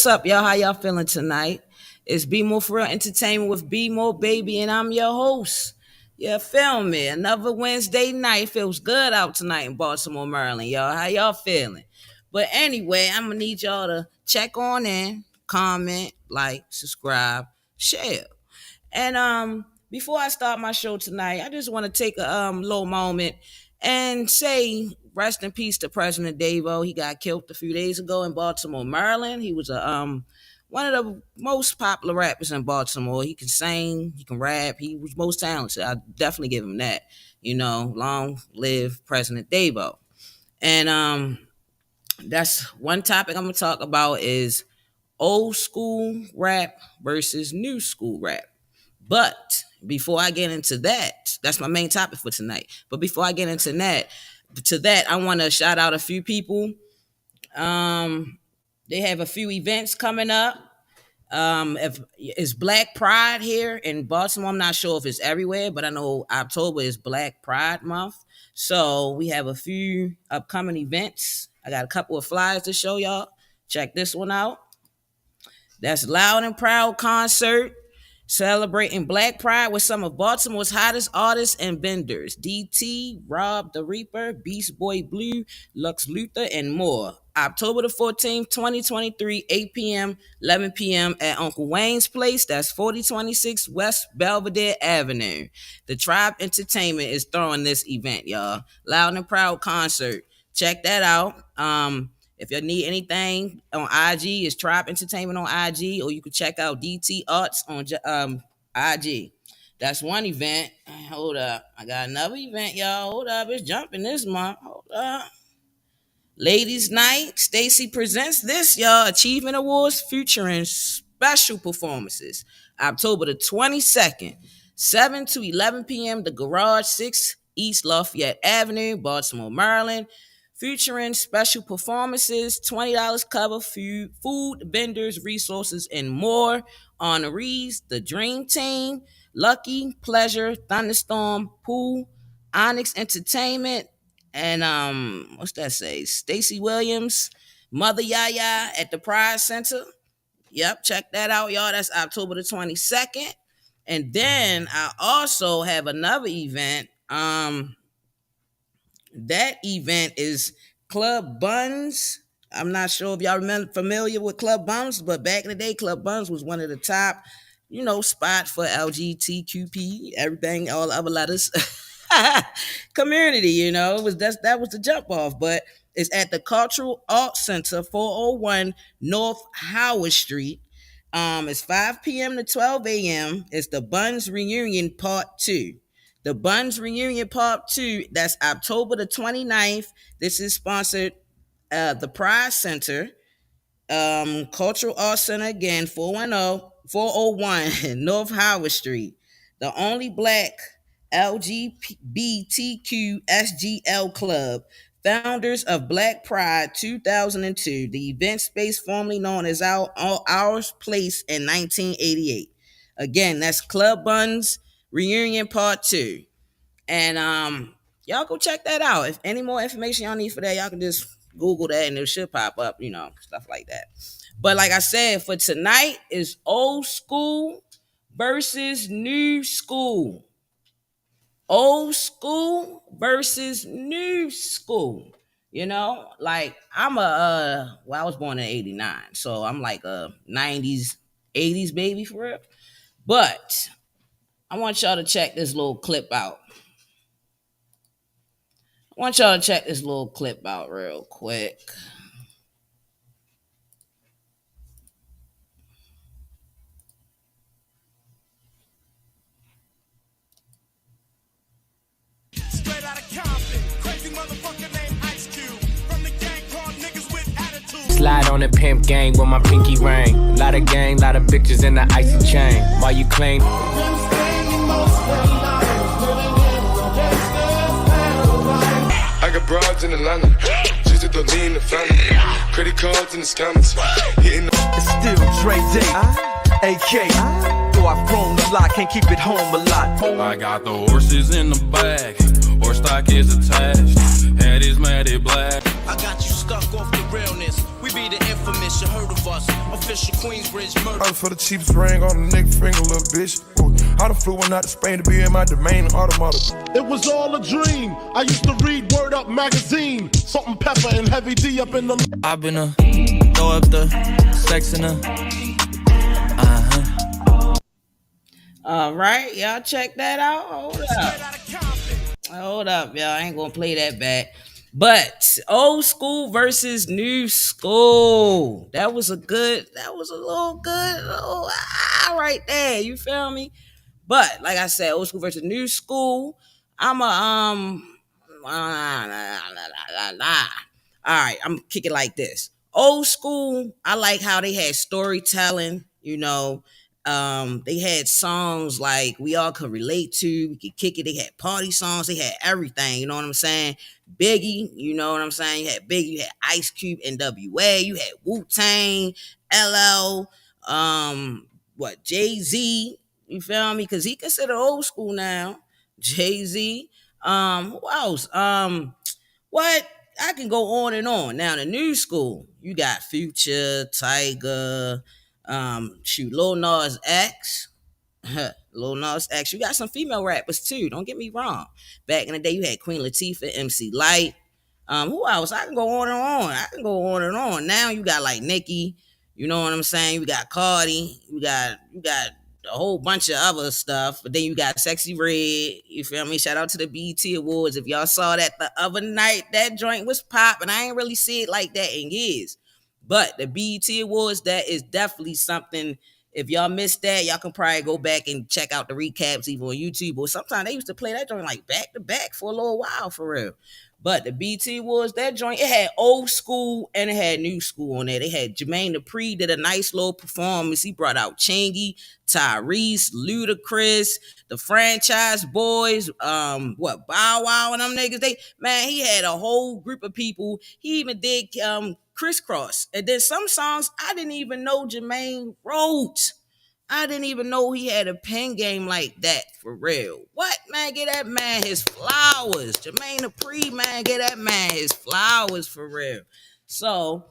what's up, y'all? How y'all feeling tonight? It's BMore4Real Entertainment with BmoreBaby, and I'm your host. Yeah, feel me. Another Wednesday night. Feels good out tonight in Baltimore, Maryland, y'all. How y'all feeling? But anyway, I'm gonna need y'all to check on in, comment, like, subscribe, share. And before I start my show tonight, I just want to take a little moment and say rest in peace to President Davo. He got killed a few days ago in Baltimore, Maryland. He was a one of the most popular rappers in Baltimore. He can sing, he can rap, he was most talented. I definitely give him that. You know, long live President Davo. And that's one topic I'm gonna talk about is old school rap versus new school rap. But before I get into that, that's my main topic for tonight. But before I get into that, I want to shout out a few people. They have a few events coming up. If it's Black Pride here in Baltimore, I'm not sure if it's everywhere, but I know October is Black Pride Month. So we have a few upcoming events. I got a couple of flyers to show y'all. Check this one out. That's Loud and Proud concert celebrating Black Pride with some of Baltimore's hottest artists and vendors. DT, Rob the Reaper, Beast Boy Blue, Lux Luther, and more. October the 14th, 2023, 8 p.m., 11 p.m. at Uncle Wayne's Place. That's 4026 West Belvedere Avenue. The Tribe Entertainment is throwing this event, y'all. Loud and Proud concert. Check that out. If you need anything on IG, it's Tribe Entertainment on IG, or you can check out DT Arts on IG. That's one event. Hold up. I got another event, y'all. Hold up. It's jumping this month. Hold up. Ladies Night. Stacy presents this, y'all. Achievement Awards featuring special performances. October the 22nd, 7 to 11 p.m. The Garage 6 East Lafayette Avenue, Baltimore, Maryland. Featuring special performances, $20 cover, food, vendors, resources, and more. Honorees, The Dream Team, Lucky, Pleasure, Thunderstorm, Pool, Onyx Entertainment, and what's that say? Stacey Williams, Mother Yaya at the Pride Center. Yep, check that out, y'all. That's October the 22nd. And then I also have another event. That event is Club Buns. I'm not sure if y'all familiar with Club Buns, but back in the day, Club Buns was one of the top, spots for LGBTQP, everything, all the other letters community. That was the jump off. But it's at the Cultural Arts Center, 401 North Howard Street. It's 5 p.m. to 12 a.m. It's the Buns Reunion Part 2. The Buns Reunion Part 2, that's October the 29th. This is sponsored the Pride Center, Cultural Arts Center again, 401 North Howard Street. The only Black LGBTQ SGL club, founders of Black Pride 2002. The event space formerly known as Ours Place in 1988. Again, that's Club Buns Reunion Part 2. And y'all go check that out. If any more information y'all need for that, y'all can just Google that and it should pop up, stuff like that. But like I said, for tonight is old school versus new school. Old school versus new school. Like I was born in 89, so I'm like a 90s, 80s baby for real. But I want y'all to check this little clip out. Real quick. Straight out of Compton, crazy motherfucker named Ice Cube. From the gang called niggas with attitude. Slide on the pimp gang with my pinky ring. Lot of gang, lot of bitches in the icy chain. Why you claim? I got broads in Atlanta, just to throw me in the family. Credit cards in the scammers, hitting the... It's still Dre Day, AK. Though I've grown a lot, can't keep it home a lot. I got the horses in the back, horse stock is attached. Head is matted black. I got you stuck off the realness. We be be the infamous, you heard of us. Official Queensbridge murder. For the cheapest ring on the nigga finger, little bitch. Ooh, I done flew one out to Spain to be in my domain automata. It was all a dream. I used to read Word Up magazine. Salt and pepper and heavy D up in the. I've been a throw up the sex in a. All right, y'all check that out. Hold Straight up. out of Compton. Hold up, y'all. I ain't gonna play that back. But old school versus new school. That was a little good, right there. You feel me? But like I said, old school versus new school. I'm a All right, I'm kicking like this. Old school, I like how they had storytelling, they had songs like we all could relate to, we could kick it. They had party songs, they had everything, you know what I'm saying? Biggie, you know what I'm saying? You had Biggie, you had Ice Cube, NWA, you had Wu-Tang, LL, Jay-Z, you feel me? Because he considered old school now. Jay-Z. Who else? What? I can go on and on. Now the new school, you got Future, Tiger, Lil Nas X. Lil Nas X. You got some female rappers too. Don't get me wrong. Back in the day, you had Queen Latifah, MC Light. Who else? I can go on and on. I can go on and on. Now you got like Nicki. You know what I'm saying? You got Cardi. You got a whole bunch of other stuff. But then you got Sexy Red. You feel me? Shout out to the BET Awards. If y'all saw that the other night, that joint was popping. I ain't really see it like that in years. But the BET Awards, that is definitely something. If y'all missed that, y'all can probably go back and check out the recaps even on YouTube. Or sometimes they used to play that joint like back to back for a little while, for real. But the BT was that joint. It had old school and it had new school on there. They had Jermaine Dupri did a nice little performance. He brought out Chingy, Tyrese, Ludacris, the Franchise Boys, Bow Wow and them niggas. He had a whole group of people. He even did Crisscross. And then some songs I didn't even know Jermaine wrote. I didn't even know he had a pen game like that, for real. What, man? Get that man his flowers. Jermaine Dupri, man, get that man his flowers, for real. So,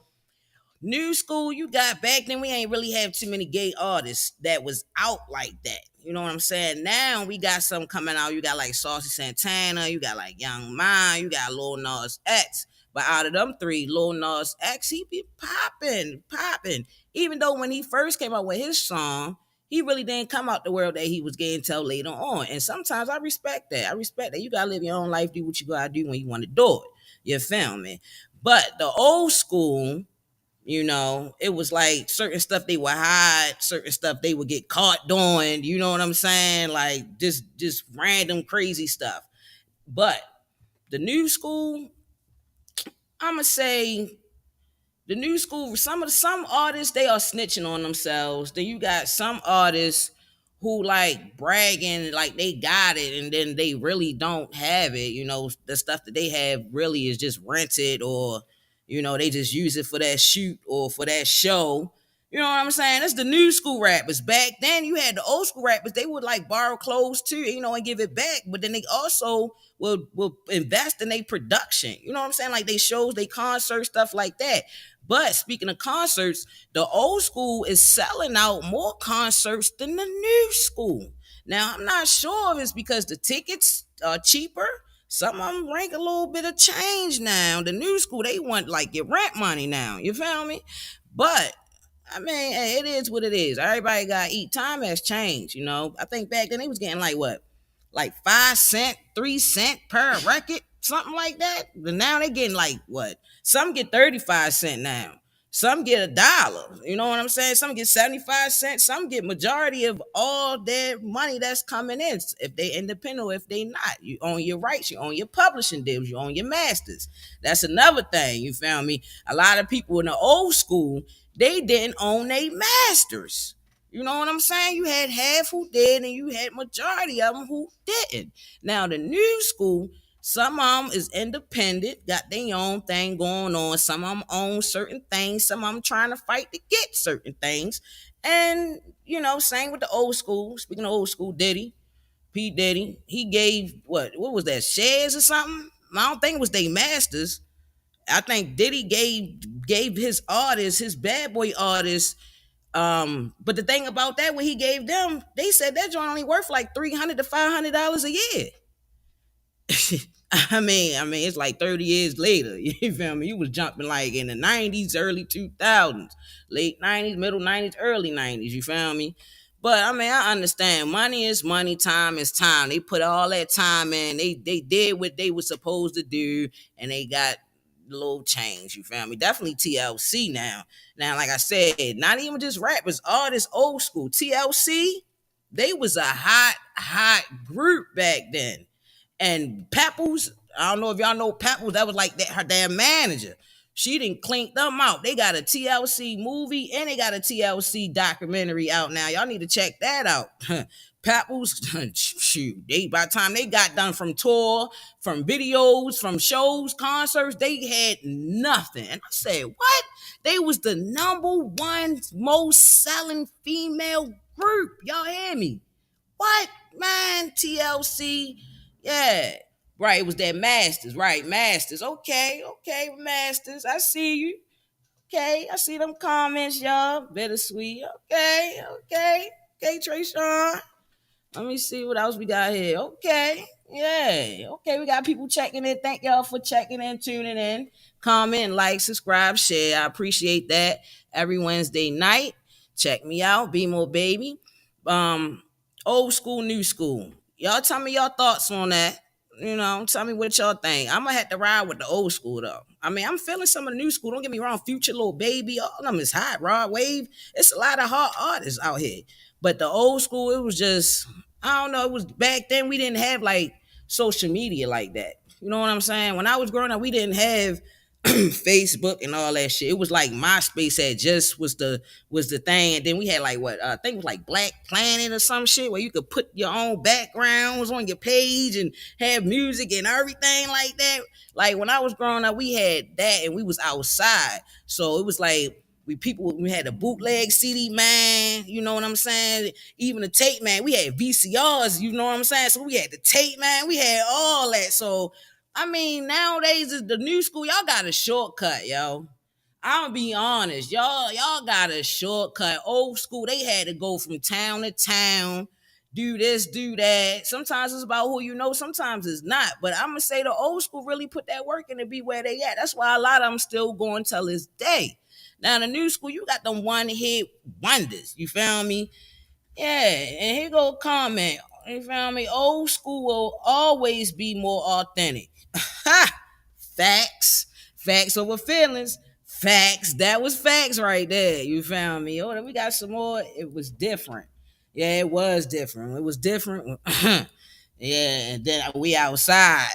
new school, you got back then, we ain't really have too many gay artists that was out like that. You know what I'm saying? Now we got some coming out. You got like Saucy Santana, you got like Young Man, you got Lil Nas X. But out of them three, Lil Nas X, he be popping. Even though when he first came out with his song, he really didn't come out the world that he was getting till later on. And sometimes I respect that. You gotta live your own life, do what you gotta do when you want to do it. You feel me? But the old school, it was like certain stuff they would hide, certain stuff they would get caught doing. You know what I'm saying? Like just random crazy stuff. But the new school, I'ma say the new school, some artists, they are snitching on themselves. Then you got some artists who like bragging like they got it and then they really don't have it. The stuff that they have really is just rented, or they just use it for that shoot or for that show. You know what I'm saying? That's the new school rappers. Back then, you had the old school rappers. They would like borrow clothes too, and give it back. But then they also will invest in their production. You know what I'm saying? Like they shows, they concerts, stuff like that. But speaking of concerts, the old school is selling out more concerts than the new school. Now, I'm not sure if it's because the tickets are cheaper. Some of them rank a little bit of change now. The new school, they want like your rent money now. You feel me? But I mean, hey, it is what it is. Everybody got to eat. Time has changed, I think back then they was getting like what? Like 5 cents, 3 cents per record, something like that. But now they getting like what? Some get 35 cents now. Some get $1. You know what I'm saying? Some get 75 cents. Some get majority of all their money that's coming in. If they independent or if they not. You own your rights. You own your publishing deals. You own your masters. That's another thing. You feel me? A lot of people in the old school, they didn't own their masters. You know what I'm saying? You had half who did and you had majority of them who didn't. Now, the new school, some of them is independent, got their own thing going on. Some of them own certain things. Some of them trying to fight to get certain things. And, same with the old school. Speaking of old school, P. Diddy, he gave, what was that, shares or something? I don't think it was they masters. I think Diddy gave his artists, his bad boy artists. But the thing about that, when he gave them, they said that joint only worth like $300 to $500 a year. I mean, it's like 30 years later. You feel me? You was jumping like in the 90s, early 2000s, late 90s, middle 90s, early 90s. You feel me? But I mean, I understand. Money is money, time is time. They put all that time in. They did what they were supposed to do, and they got a little change. You feel me? Definitely TLC now. Now, like I said, not even just rappers, artists, old school. TLC, they was a hot group back then. And Papples, I don't know if y'all know Papples, that was like that, her damn manager. She didn't clink them out. They got a TLC movie and they got a TLC documentary out now. Y'all need to check that out. Papples, shoot, they by the time they got done from tour, from videos, from shows, concerts, they had nothing. And I said, what? They was the number one most selling female group. Y'all hear me? What, man? TLC, yeah. Right, it was that Masters, right? Masters. Okay, Masters. I see you. Okay, I see them comments, y'all. Bittersweet. Okay, Trey Sean. Let me see what else we got here. Okay. Yeah. Okay. We got people checking in. Thank y'all for checking in, tuning in. Comment, like, subscribe, share. I appreciate that. Every Wednesday night. Check me out. Be More Baby. Um, Old school, new school. Y'all tell me your thoughts on that. Tell me what y'all think. I'm gonna have to ride with the old school though. I mean, I'm feeling some of the new school. Don't get me wrong. Future, Little Baby, all of them is hot. Rod Wave. It's a lot of hot artists out here. But the old school, it was just, I don't know. It was back then we didn't have like social media like that. You know what I'm saying? When I was growing up, we didn't have Facebook and all that shit. It was like MySpace had just was the thing, and then we had like what I think it was like Black Planet or some shit where you could put your own backgrounds on your page and have music and everything like that. Like when I was growing up, we had that and we was outside, so it was like we had a bootleg CD man, you know what I'm saying? Even the tape man, we had VCRs, you know what I'm saying? So we had the tape man, we had all that. So I mean, nowadays is the new school. Y'all got a shortcut, yo. I'll be honest, y'all got a shortcut. Old school, they had to go from town to town, do this, do that. Sometimes it's about who you know, sometimes it's not. But I'm gonna say the old school really put that work in to be where they at. That's why a lot of them still going till this day. Now the new school, you got them one hit wonders. You feel me? Yeah, and here go a comment. You feel me? Old school will always be more authentic. Ha! Facts. Facts over feelings. Facts. That was facts right there. You found me. Oh, then we got some more. It was different. Yeah, it was different. It was different. Yeah, and then we outside.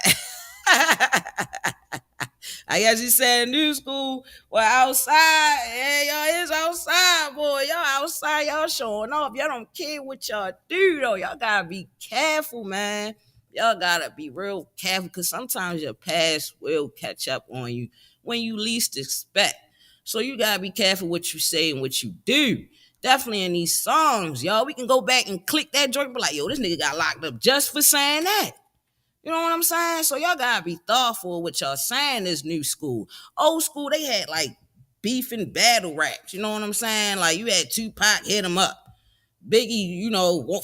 I guess you said new school. Well, outside. Yeah, y'all is outside, boy. Y'all outside. Y'all showing off. Y'all don't care what y'all do, though. Y'all gotta be careful, man. Y'all gotta be real careful because sometimes your past will catch up on you when you least expect. So you gotta be careful what you say and what you do. Definitely in these songs, y'all. We can go back and click that joint, but like, yo, this nigga got locked up just for saying that. You know what I'm saying? So y'all gotta be thoughtful with y'all saying this new school. Old school, they had like beef and battle raps. You know what I'm saying? Like you had Tupac hit him up. Biggie,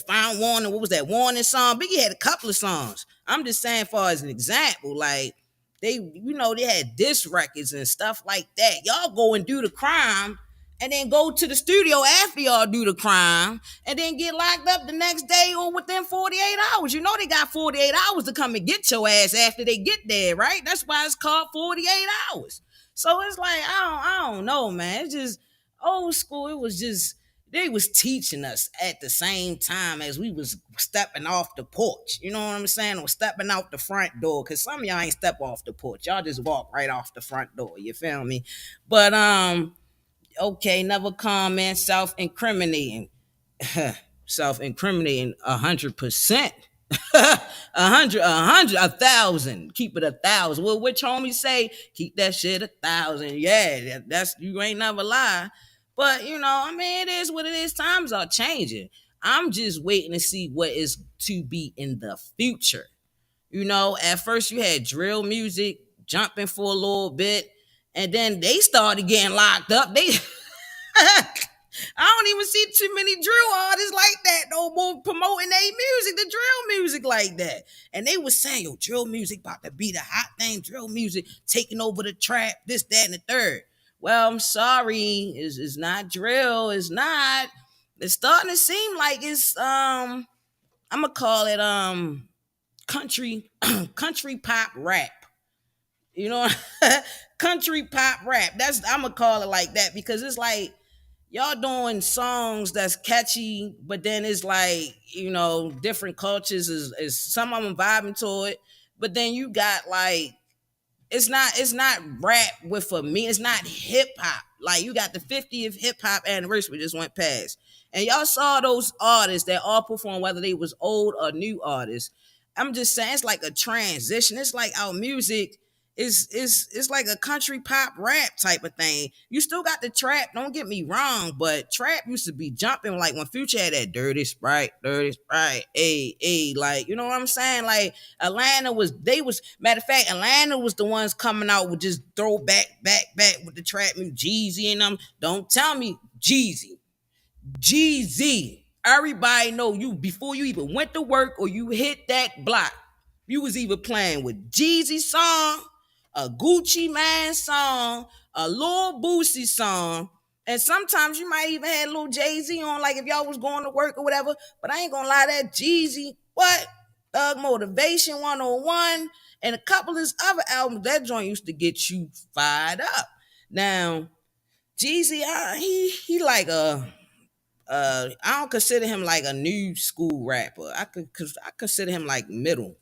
found Warning. What was that Warning song? Biggie had a couple of songs. I'm just saying, for as an example, like they had diss records and stuff like that. Y'all go and do the crime, and then go to the studio after y'all do the crime, and then get locked up the next day or within 48 hours. You know they got 48 hours to come and get your ass after they get there, right? That's why it's called 48 hours. So it's like I don't know, man. It's just old school. It was just they was teaching us at the same time as we was stepping off the porch. You know what I'm saying? Or stepping out the front door. Cause some of y'all ain't step off the porch. Y'all just walk right off the front door. You feel me? But okay, never comment, self-incriminating. Self-incriminating 100%. A thousand. Keep it 1,000. Well, which homie say keep that shit 1,000? Yeah, that's you ain't never lie. But I mean, it is what it is. Times are changing. I'm just waiting to see what is to be in the future. At first you had drill music jumping for a little bit. and then they started getting locked up. They I don't even see too many drill artists like that no more promoting their music, the drill music like that. And they was saying, yo, drill music about to be the hot thing, drill music taking over the trap, this, that, and the third. Well, I'm sorry, it's not drill, it's not. It's starting to seem like it's I'm gonna call it country country pop rap. You know, country pop rap. That's I'm gonna call it like that because it's like y'all doing songs that's catchy, but then it's like different cultures is some of them vibing to it, but then you got like it's not rap with a me. It's not hip hop. Like you got the 50th hip hop anniversary just went past, and y'all saw those artists that all perform, whether they was old or new artists. I'm just saying it's like a transition. It's like our music is like a country pop rap type of thing. You still got the trap, don't get me wrong, but trap used to be jumping like when Future had that dirty sprite, like you know what I'm saying? Like Atlanta was they was matter of fact, Atlanta was the ones coming out with just throw back with the trap music, Jeezy and them. Don't tell me Jeezy. Everybody know you before you even went to work or you hit that block. You was either playing with Jeezy song, a Gucci Man song, a Lil Boosie song, and sometimes you might even have a little Jay-Z on, like if y'all was going to work or whatever. But I ain't gonna lie, that Jeezy, what? Thug Motivation 101, and a couple of his other albums, that joint used to get you fired up. Now, Jeezy, he like I don't consider him like a new school rapper. I consider him like middle.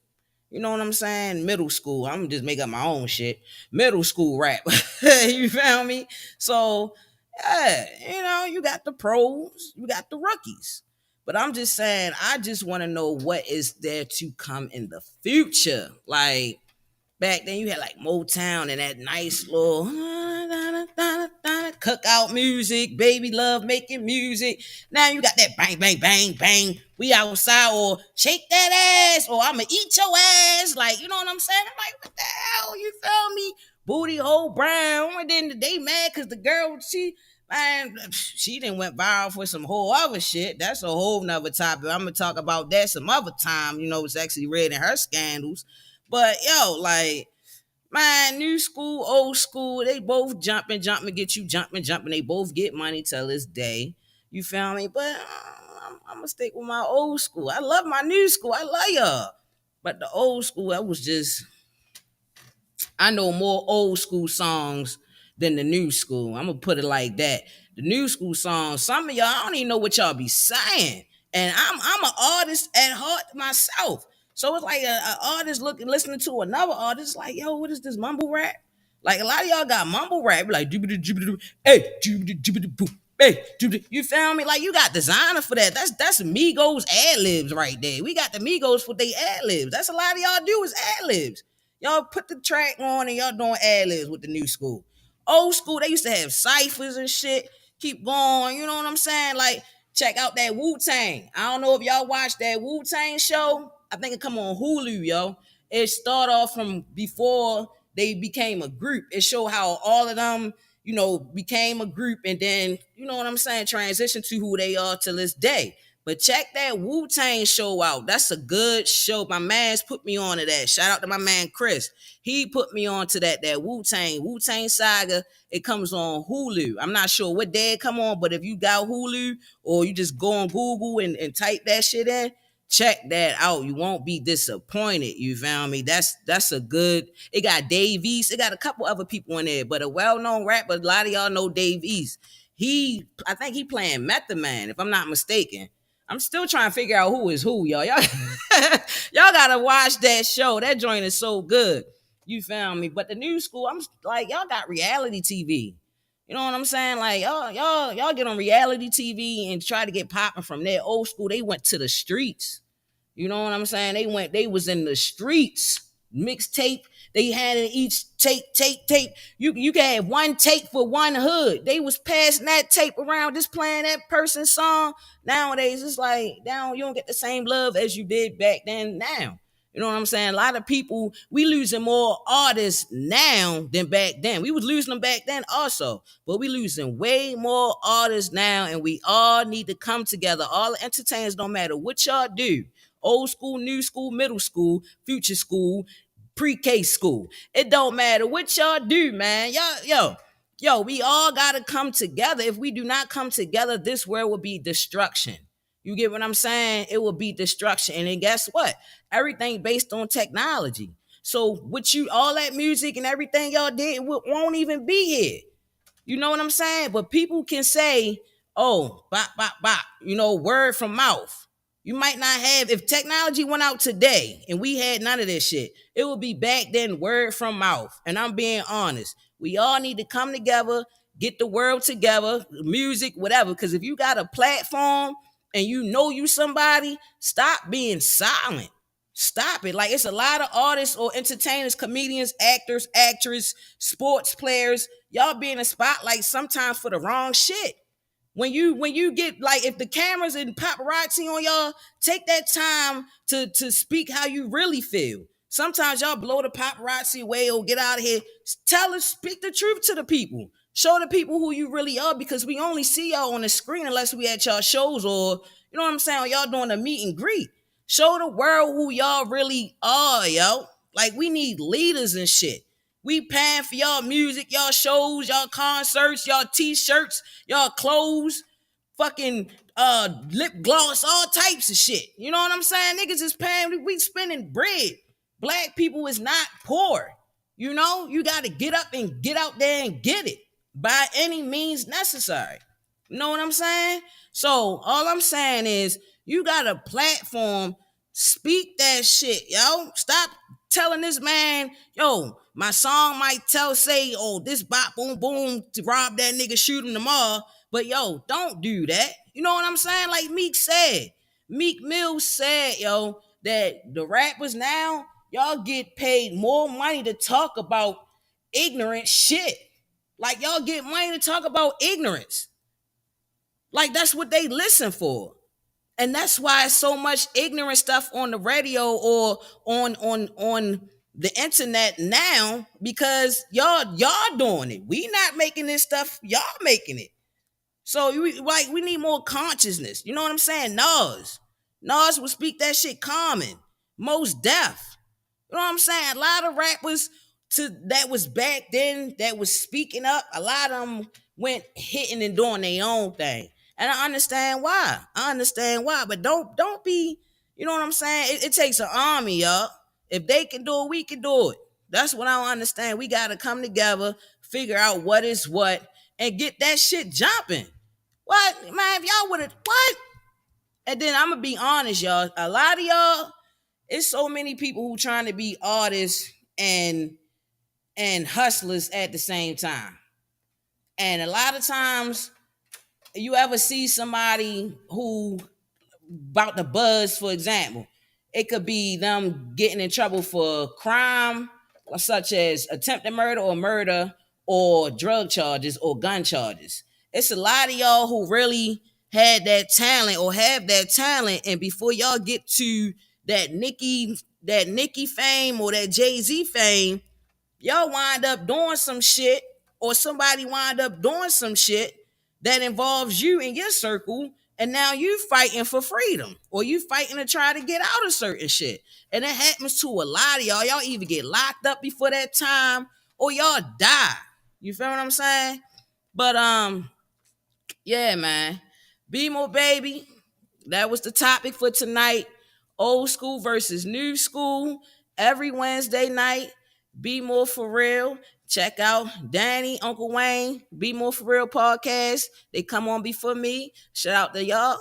You know what I'm saying? Middle school. I'm just making up my own shit. Middle school rap. You feel me? So yeah, you got the pros, you got the rookies. But I'm just saying, I just want to know what is there to come in the future. Like back then you had like Motown and that nice little cookout music, baby love making music. Now you got that bang, bang, bang, bang. We outside or shake that ass or I'ma eat your ass. Like, you know what I'm saying? I'm like, what the hell? You feel me? Booty hole brown. And then they mad because the girl, she didn't went viral for some whole other shit. That's a whole nother topic. I'm gonna talk about that some other time. It's actually red in her scandals. But yo, like, man, new school, old school, they both jumping, get you jumping. They both get money till this day. You feel me? But I'm gonna stick with my old school. I love my new school. I love y'all. But the old school, I was just I know more old school songs than the new school. I'm gonna put it like that. The new school songs, some of y'all I don't even know what y'all be saying. And I'm an artist at heart myself. So it's like a artist listening to another artist, like, yo, what is this mumble rap? Like a lot of y'all got mumble rap, like hey, hey, you feel me? Like you got designer for that. That's Migos ad libs right there. We got the Migos for their ad libs. That's a lot of y'all do is ad libs. Y'all put the track on and y'all doing ad libs with the new school. Old school, they used to have ciphers and shit. Keep going, you know what I'm saying? Like, check out that Wu-Tang. I don't know if y'all watched that Wu-Tang show. I think it come on Hulu, yo. It start off from before they became a group. It show how all of them, became a group and then, you know what I'm saying, transition to who they are to this day. But check that Wu-Tang show out. That's a good show. My man's put me on to that. Shout out to my man Chris. He put me on to that Wu-Tang Saga. It comes on Hulu. I'm not sure what day it come on, but if you got Hulu or you just go on Google and type that shit in, check that out. You won't be disappointed. You found me. That's a good. It got Dave East. It got a couple other people in there, but a well-known rapper. A lot of y'all know Dave East. I think he playing Method Man, if I'm not mistaken. I'm still trying to figure out who is who, y'all. Y'all gotta watch that show. That joint is so good. You found me. But the new school, I'm like, y'all got reality TV. You know what I'm saying? Like y'all get on reality TV and try to get popping from there. Old school, they went to the streets. You know what I'm saying? They was in the streets. Mixtape. They had in each tape. You can have one tape for one hood. They was passing that tape around, just playing that person's song. Nowadays, it's like now you don't get the same love as you did back then. Now, You know what I'm saying? A lot of people, we losing more artists now than back then. We was losing them back then also, but we losing way more artists now, and we all need to come together. All the entertainers, no matter what y'all do, old school, new school, middle school, future school, pre-K school. It don't matter what y'all do, man. Yo, we all gotta come together. If we do not come together, this world will be destruction. You get what I'm saying? It will be destruction. And then guess what? Everything based on technology. So what you all that music and everything y'all did won't even be here. You know what I'm saying? But people can say, oh, bop, bop, bop, word from mouth. You might not have, if technology went out today and we had none of this shit, it would be back then word from mouth. And I'm being honest. We all need to come together, get the world together, music, whatever. Because if you got a platform and you somebody, stop being silent. Stop it. Like, it's a lot of artists or entertainers, comedians, actors, actresses, sports players. Y'all be in the spotlight sometimes for the wrong shit. When you get, like, if the cameras and paparazzi on y'all, take that time to speak how you really feel. Sometimes y'all blow the paparazzi away or get out of here. Tell us, speak the truth to the people. Show the people who you really are, because we only see y'all on the screen unless we at y'all shows, or you know what I'm saying, or y'all doing a meet and greet. Show the world who y'all really are, yo. Like, we need leaders and shit. We paying for y'all music, y'all shows, y'all concerts, y'all t-shirts, y'all clothes, fucking lip gloss, all types of shit. You know what I'm saying? Niggas is paying, we spending bread. Black people is not poor. You know, you got to get up and get out there and get it by any means necessary. You know what I'm saying? So all I'm saying is, you got a platform, speak that shit, yo. Stop telling this man, yo, my song might say, oh, this bop, boom, boom, to rob that nigga, shoot him tomorrow. But yo, don't do that. You know what I'm saying? Like Meek Mill said, yo, that the rappers now, y'all get paid more money to talk about ignorant shit. Like, y'all get money to talk about ignorance. Like, that's what they listen for. And that's why so much ignorant stuff on the radio or on the internet now, because y'all doing it. We not making this stuff, y'all making it. So we need more consciousness. You know what I'm saying? Nas would speak that shit common. Most deaf. You know what I'm saying? A lot of rappers that was back then that was speaking up, a lot of them went hitting and doing their own thing. And I understand why. But don't be, you know what I'm saying? It takes an army, y'all. If they can do it, we can do it. That's what I don't understand. We got to come together, figure out what is what, and get that shit jumping. What? Man, if y'all would have, what? And then I'm going to be honest, y'all. A lot of y'all, it's so many people who trying to be artists and hustlers at the same time. And a lot of times, you ever see somebody who about the buzz, for example, it could be them getting in trouble for crime, such as attempted murder or drug charges or gun charges. It's a lot of y'all who really had that talent or have that talent, and before y'all get to that Nicki fame or that Jay-Z fame, y'all wind up doing some shit, or somebody wind up doing some shit that involves you in your circle, and now you fighting for freedom, or you fighting to try to get out of certain shit. And it happens to a lot of y'all. Y'all either get locked up before that time, or y'all die. You feel what I'm saying? But yeah, man. BmoreBaby, that was the topic for tonight. Old school versus new school. Every Wednesday night, BMore4Real. Check out Danny, Uncle Wayne, BMore4Real podcast. They come on before me. Shout out to y'all.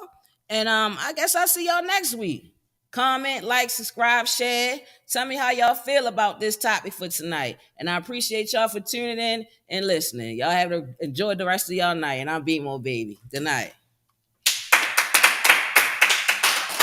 And I guess I'll see y'all next week. Comment, like, subscribe, share. Tell me how y'all feel about this topic for tonight. And I appreciate y'all for tuning in and listening. Y'all have to enjoy the rest of y'all night. And I'm BmoreBaby. Good night.